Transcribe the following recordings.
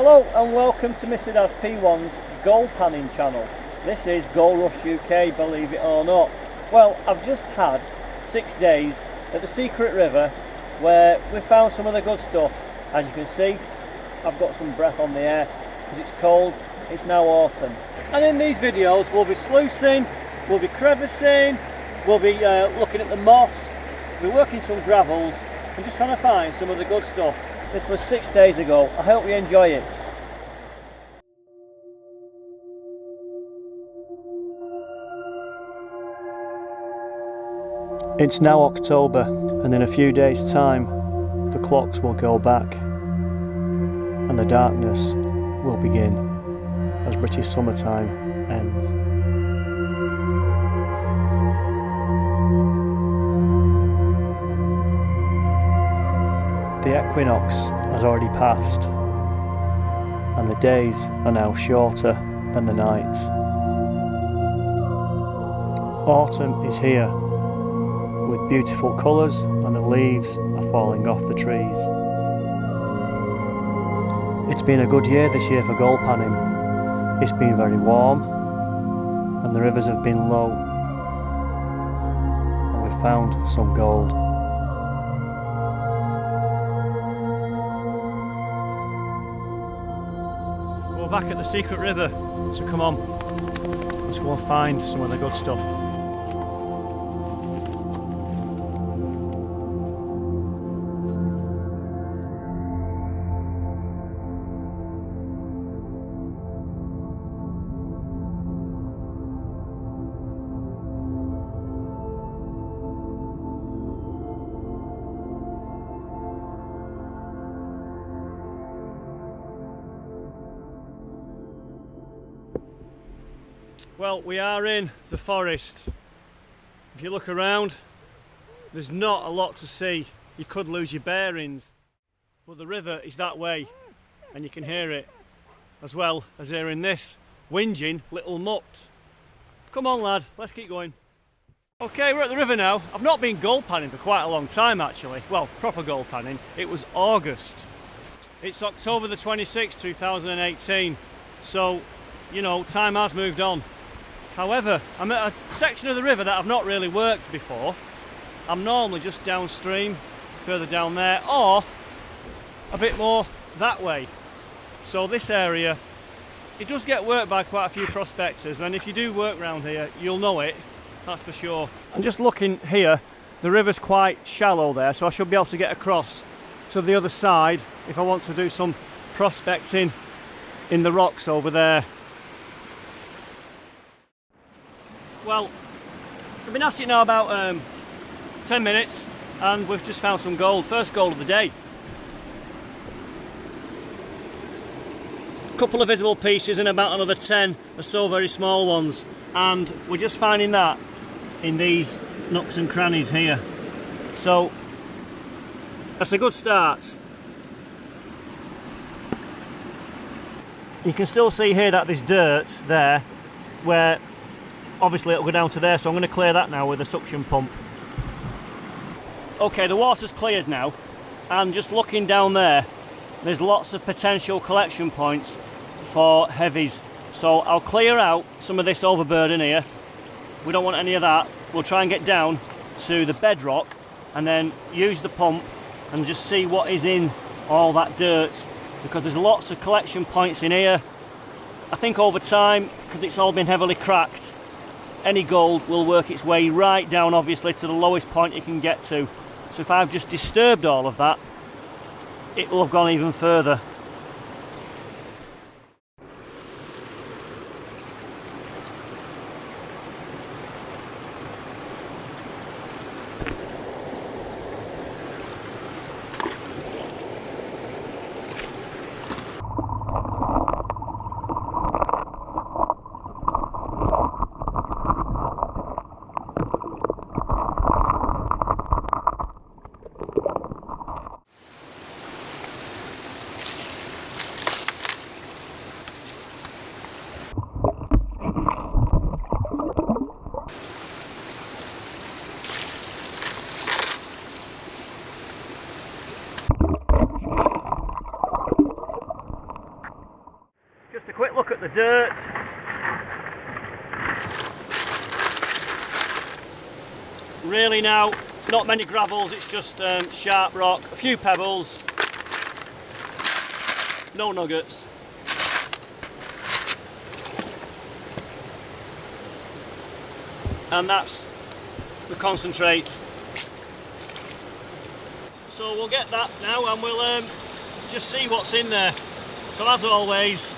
Hello and welcome to Mr Daz P1's gold panning channel. This is Gold Rush UK, believe it or not. Well, I've just had 6 days at the Secret River where we found some of the good stuff. As you can see, I've got some breath on the air because it's cold, it's now autumn. And in these videos we'll be sluicing, we'll be crevicing, we'll be looking at the moss, we'll be working some gravels and just trying to find some of the good stuff. This was 6 days ago. I hope you enjoy it. It's now October, and in a few days' time the clocks will go back and the darkness will begin as British summertime ends. The equinox has already passed and the days are now shorter than the nights. Autumn is here with beautiful colours and the leaves are falling off the trees. It's been a good year this year for gold panning. It's been very warm and the rivers have been low and we've found some gold. We're back at the Secret River, so come on, let's go and find some of the good stuff. Well, we are in the forest. If you look around, there's not a lot to see. You could lose your bearings. But the river is that way, and you can hear it, as well as hearing this whinging little mutt. Come on lad, let's keep going. Okay, we're at the river now. I've not been gold panning for quite a long time actually. Well, proper gold panning. It was August. It's October the 26th, 2018. So, you know, time has moved on. However, I'm at a section of the river that I've not really worked before. I'm normally just downstream, further down there, or a bit more that way. So this area, it does get worked by quite a few prospectors, and if you do work around here, you'll know it, that's for sure. I'm just looking here, the river's quite shallow there, so I should be able to get across to the other side if I want to do some prospecting in the rocks over there. Well, I've been at it now about 10 minutes and we've just found some gold, first gold of the day. A couple of visible pieces and about another 10 or so very small ones, and we're just finding that in these nooks and crannies here. So that's a good start. You can still see here that there's dirt there where obviously it'll go down to there, so I'm going to clear that now with a suction pump. Okay, the water's cleared now, and just looking down there, there's lots of potential collection points for heavies. So I'll clear out some of this overburden here. We don't want any of that. We'll try and get down to the bedrock and then use the pump and just see what is in all that dirt, because there's lots of collection points in here. I think over time, because it's all been heavily cracked, any gold will work its way right down obviously to the lowest point it can get to. So if I've just disturbed all of that, it will have gone even further. quick look at the dirt. Really now, not many gravels, it's just sharp rock, a few pebbles, no nuggets. And that's the concentrate. So we'll get that now and we'll just see what's in there. So as always,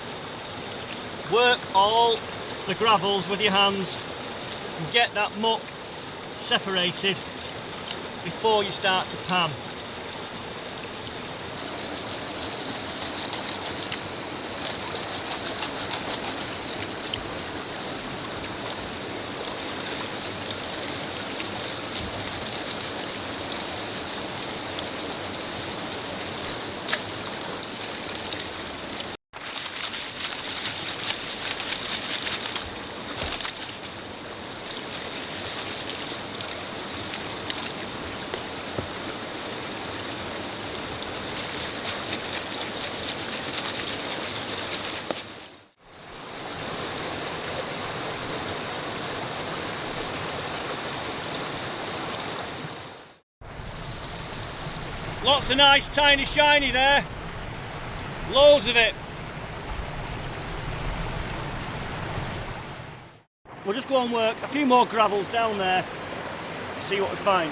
work all the gravels with your hands and get that muck separated before you start to pan. Lots of nice tiny shiny there, loads of it. We'll just go and work a few more gravels down there, see what we find.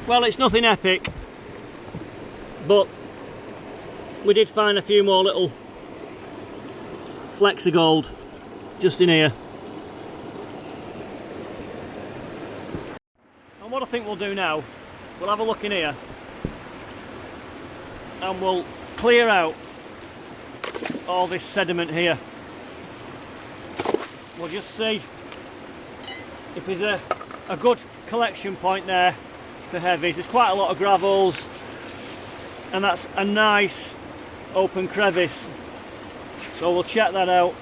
Well, it's nothing epic, but we did find a few more little flecks of gold just in here. And what I think we'll do now, we'll have a look in here and we'll clear out all this sediment here. We'll just see if there's a good collection point there for heavies. There's quite a lot of gravels and that's a nice open crevice, so we'll check that out,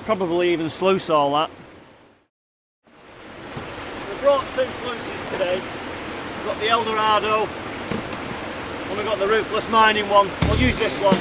probably even sluice all that. We brought two sluices today. We've got the Eldorado and we've got the Ruthless Mining one. We'll use this one.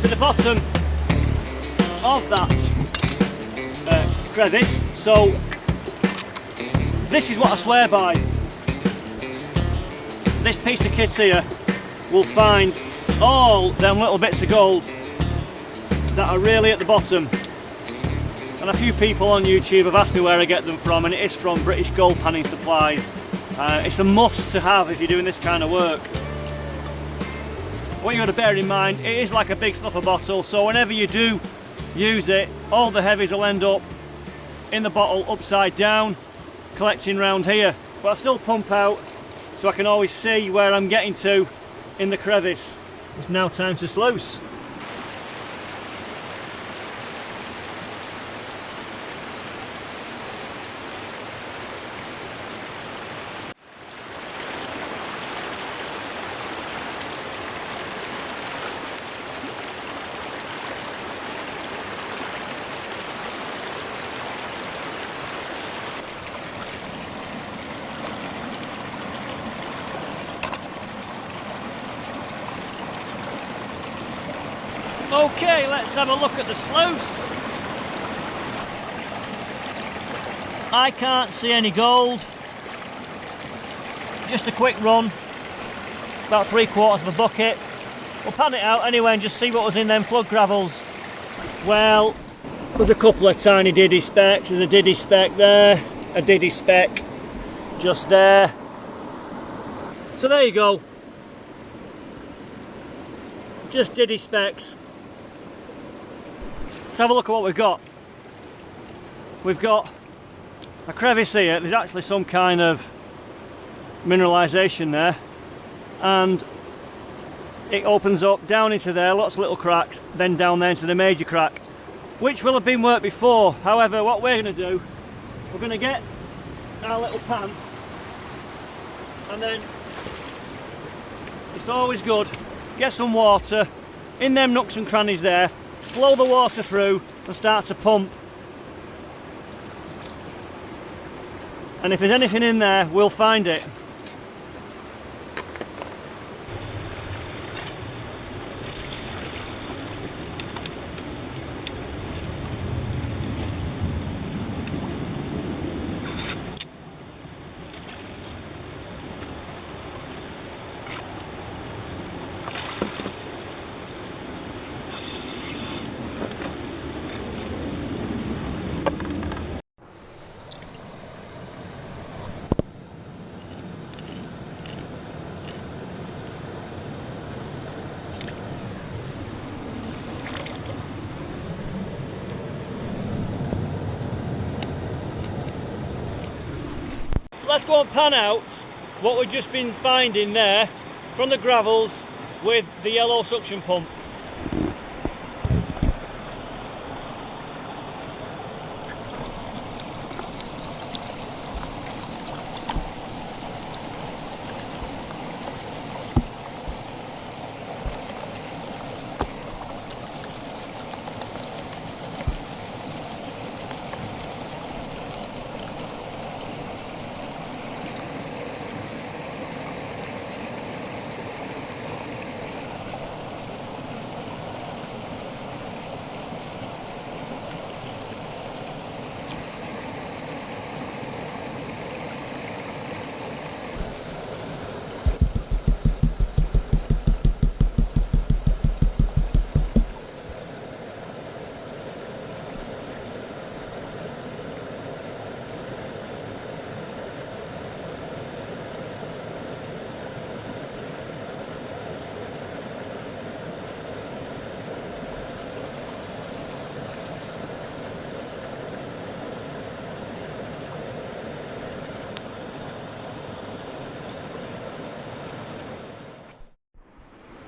to the bottom of that crevice. So this is what I swear by. This piece of kit here will find all them little bits of gold that are really at the bottom. And a few people on YouTube have asked me where I get them from, and it is from British Gold Panning Supplies. It's a must to have if you're doing this kind of work. What you got to bear in mind, it is like a big stopper bottle, so whenever you do use it, all the heavies will end up in the bottle upside down, collecting round here. But I still pump out so I can always see where I'm getting to in the crevice. It's now time to sluice. Okay, let's have a look at the sluice. I can't see any gold. Just a quick run, about 3/4 of a bucket. We'll pan it out anyway and just see what was in them flood gravels. Well, there's a couple of tiny diddy specks. There's a diddy speck there, a diddy speck just there. So there you go. Just diddy specks. Let's have a look at what we've got. We've got a crevice here. There's actually some kind of mineralisation there, and it opens up down into there, lots of little cracks, then down there into the major crack, which will have been worked before. However, what we're going to do, we're going to get our little pan, and then it's always good, get some water in them nooks and crannies there, flow the water through and start to pump. And if there's anything in there, we'll find it. Let's go and pan out what we've just been finding there from the gravels with the yellow suction pump.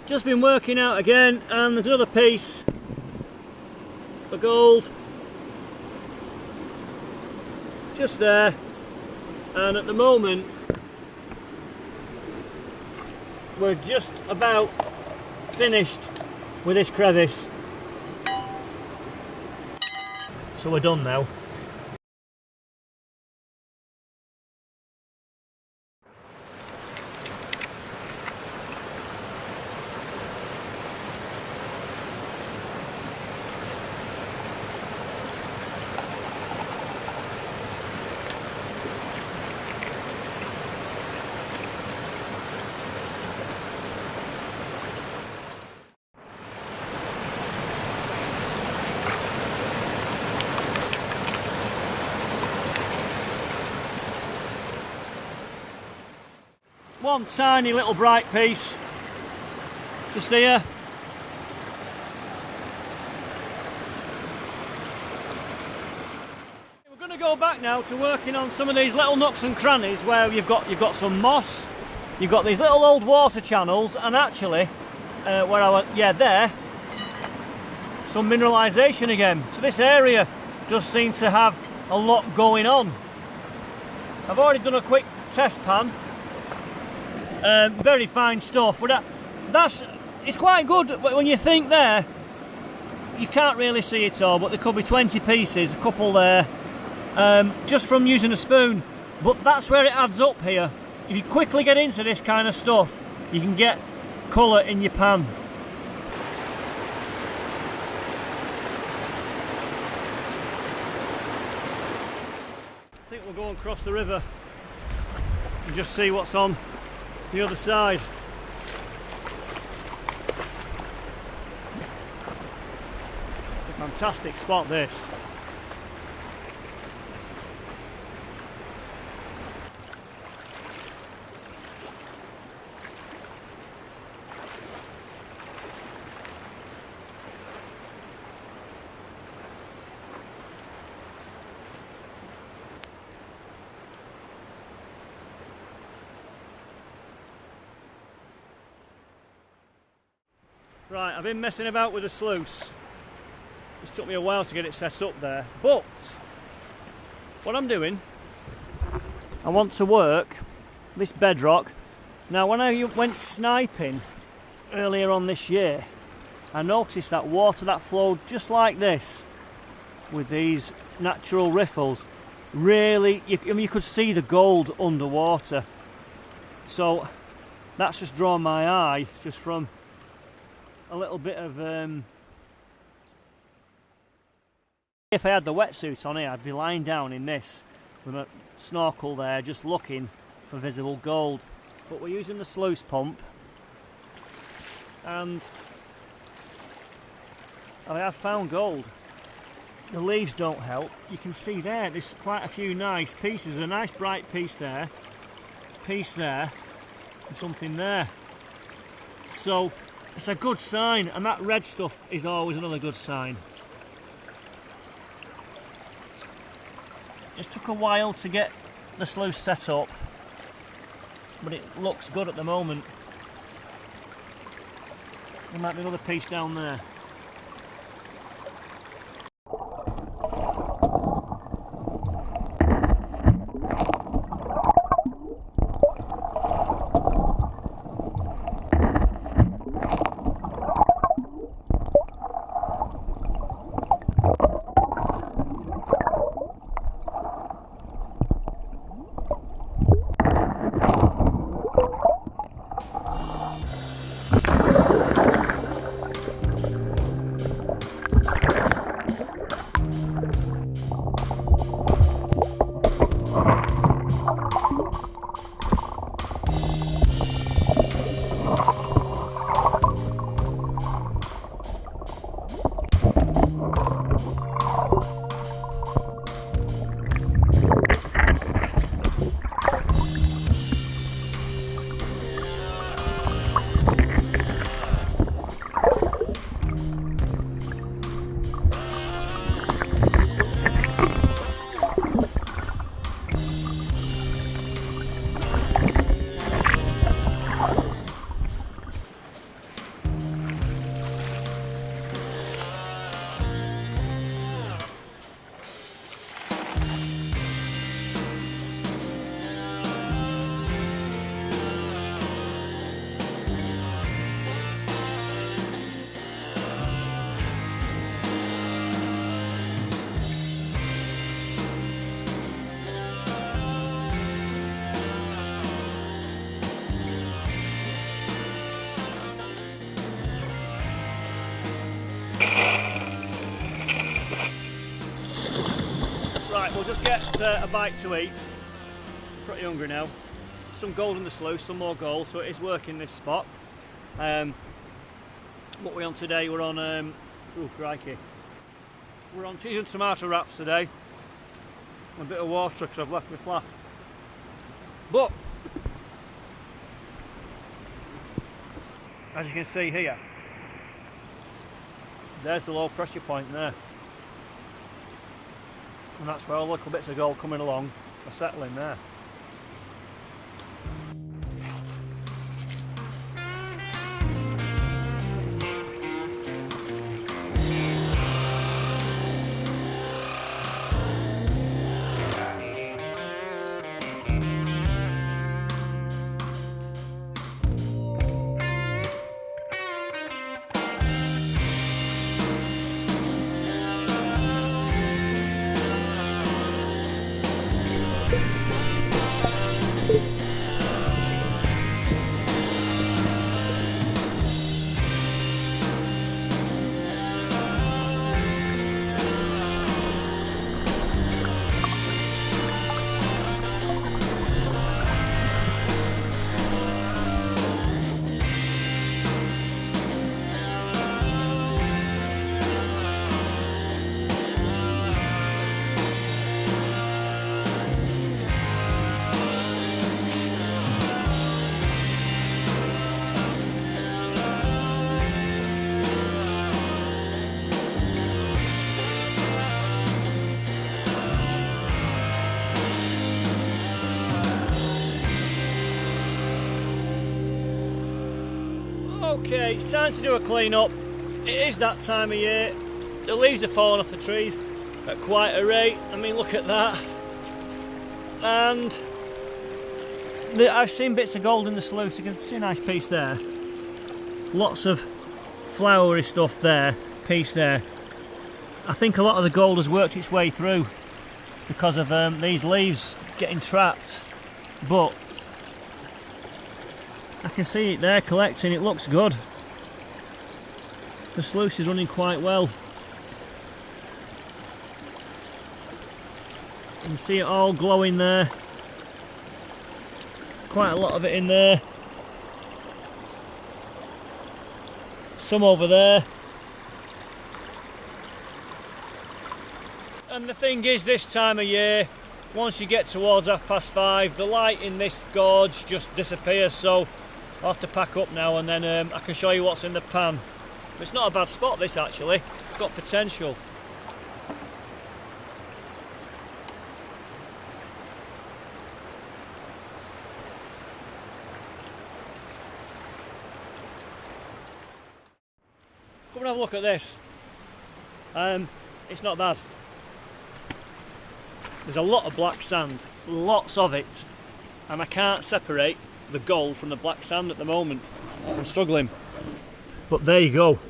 Just been working out again, and there's another piece of gold just there, and at the moment we're just about finished with this crevice, so we're done now. one tiny little bright piece just here. We're going to go back now to working on some of these little nooks and crannies where you've got some moss, you've got these little old water channels, and actually where I went, yeah, there, some mineralisation again. So this area does seem to have a lot going on. I've already done a quick test pan. Very fine stuff, but it's quite good. When you think there, you can't really see it all, but there could be 20 pieces, a couple there, just from using a spoon. But that's where it adds up here. If you quickly get into this kind of stuff, you can get colour in your pan. I think we'll go and cross the river and just see what's on the other side. A fantastic spot this. Right, I've been messing about with the sluice. It took me a while to get it set up there, but what I'm doing, I want to work this bedrock. Now when I went sniping earlier on this year, I noticed that water that flowed just like this with these natural riffles, really, you could see the gold underwater. So that's just drawn my eye just from a little bit of if I had the wetsuit on here, I'd be lying down in this with a snorkel there just looking for visible gold, but we're using the sluice pump and I have found gold. The leaves don't help. You can see there's quite a few nice pieces, a nice bright piece there, and something there. So it's a good sign, and that red stuff is always another good sign. It took a while to get the sluice set up, but it looks good at the moment. There might be another piece down there. Right, we'll just get a bite to eat. Pretty hungry now. Some gold in the sluice, some more gold, so it is working this spot. What we're on today, we're on, ooh, crikey. We're on cheese and tomato wraps today. A bit of water because I've left my flask. But As you can see here, there's the low pressure point there. And that's where all the little bits of gold coming along are settling there. Okay, it's time to do a clean up. It is that time of year. The leaves are falling off the trees at quite a rate. I mean, look at that. And I've seen bits of gold in the sluice. You can see a nice piece there. Lots of flowery stuff there, piece there. I think a lot of the gold has worked its way through because of these leaves getting trapped. But I can see it there collecting, it looks good. The sluice is running quite well. You can see it all glowing there. Quite a lot of it in there. Some over there. And the thing is, this time of year, once you get towards 5:30, the light in this gorge just disappears, so I'll have to pack up now and then I can show you what's in the pan. It's not a bad spot, this, actually. It's got potential. Come and have a look at this. It's not bad. There's a lot of black sand, lots of it, and I can't separate the gold from the black sand at the moment. I'm struggling, but there you go.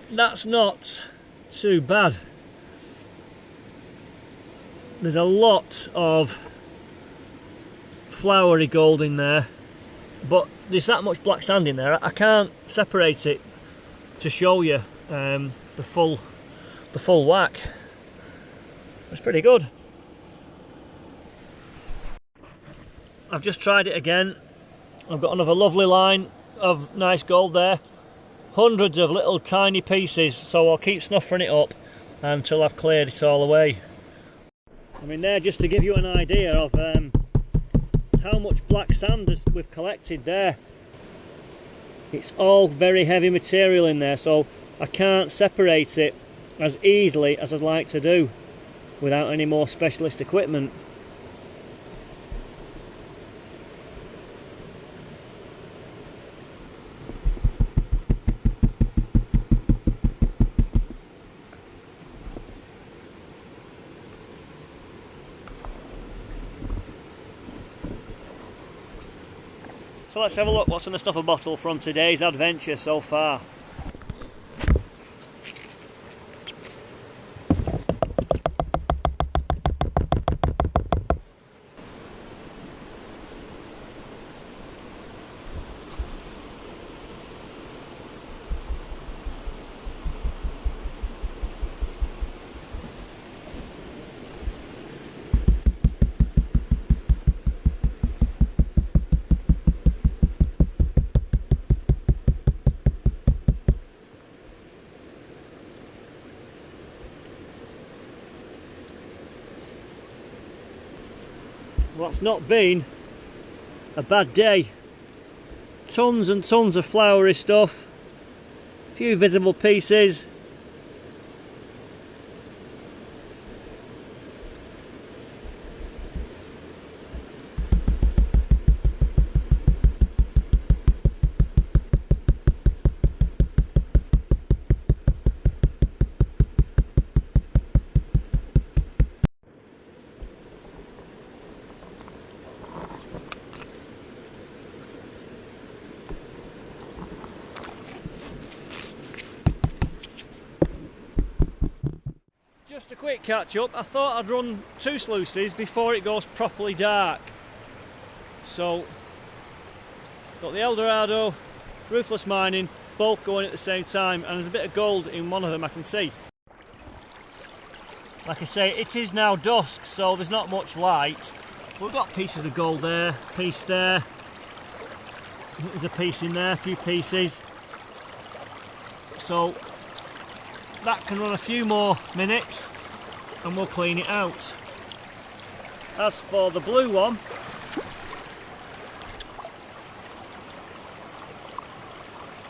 That's not too bad. There's a lot of flowery gold in there, but there's that much black sand in there. I can't separate it to show you the full whack. It's pretty good. I've just tried it again. I've got another lovely line of nice gold there. Hundreds of little tiny pieces, so I'll keep snuffing it up until I've cleared it all away. I mean, there, just to give you an idea of how much black sand we've collected there. It's all very heavy material in there, so I can't separate it as easily as I'd like to do without any more specialist equipment. So let's have a look what's in the stuffer bottle from today's adventure so far. Well, it's not been a bad day. tons and tons of flowery stuff, a few visible pieces. Just a quick catch up. I thought I'd run 2 sluices before it goes properly dark. So, got the Eldorado, Ruthless Mining, both going at the same time, and there's a bit of gold in one of them I can see. Like I say, it is now dusk, so there's not much light. We've got pieces of gold there, piece there. There's a piece in there, a few pieces. So that can run a few more minutes and we'll clean it out. As for the blue one,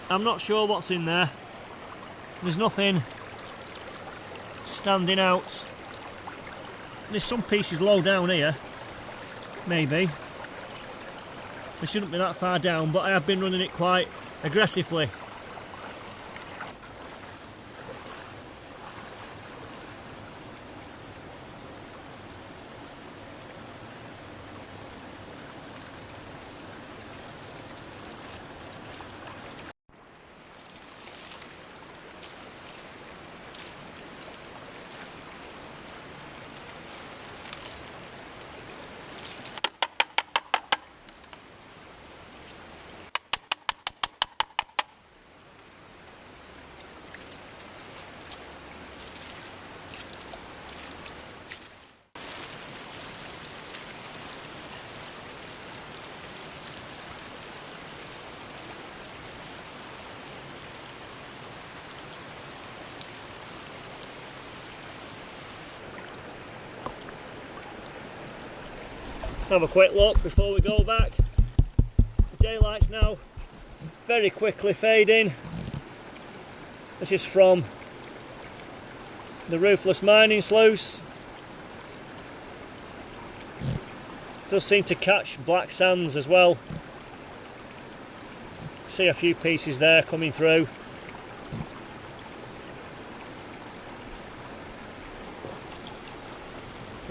I'm not sure what's in there. There's nothing standing out. There's some pieces low down here, maybe. They shouldn't be that far down, but I have been running it quite aggressively. Have a quick look before we go back. The daylight's now very quickly fading. This is from the Ruthless Mining sluice. Does seem to catch black sands as well. See a few pieces there coming through.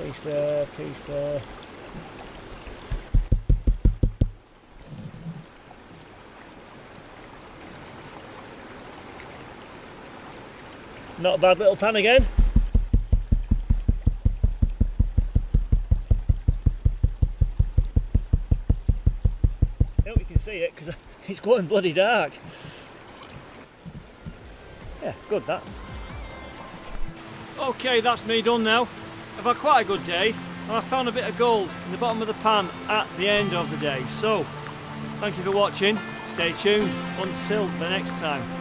Piece there, piece there. Not a bad little pan again. I hope you can see it because it's going bloody dark. Yeah, good that. Okay, that's me done now. I've had quite a good day and I found a bit of gold in the bottom of the pan at the end of the day. So, thank you for watching. Stay tuned until the next time.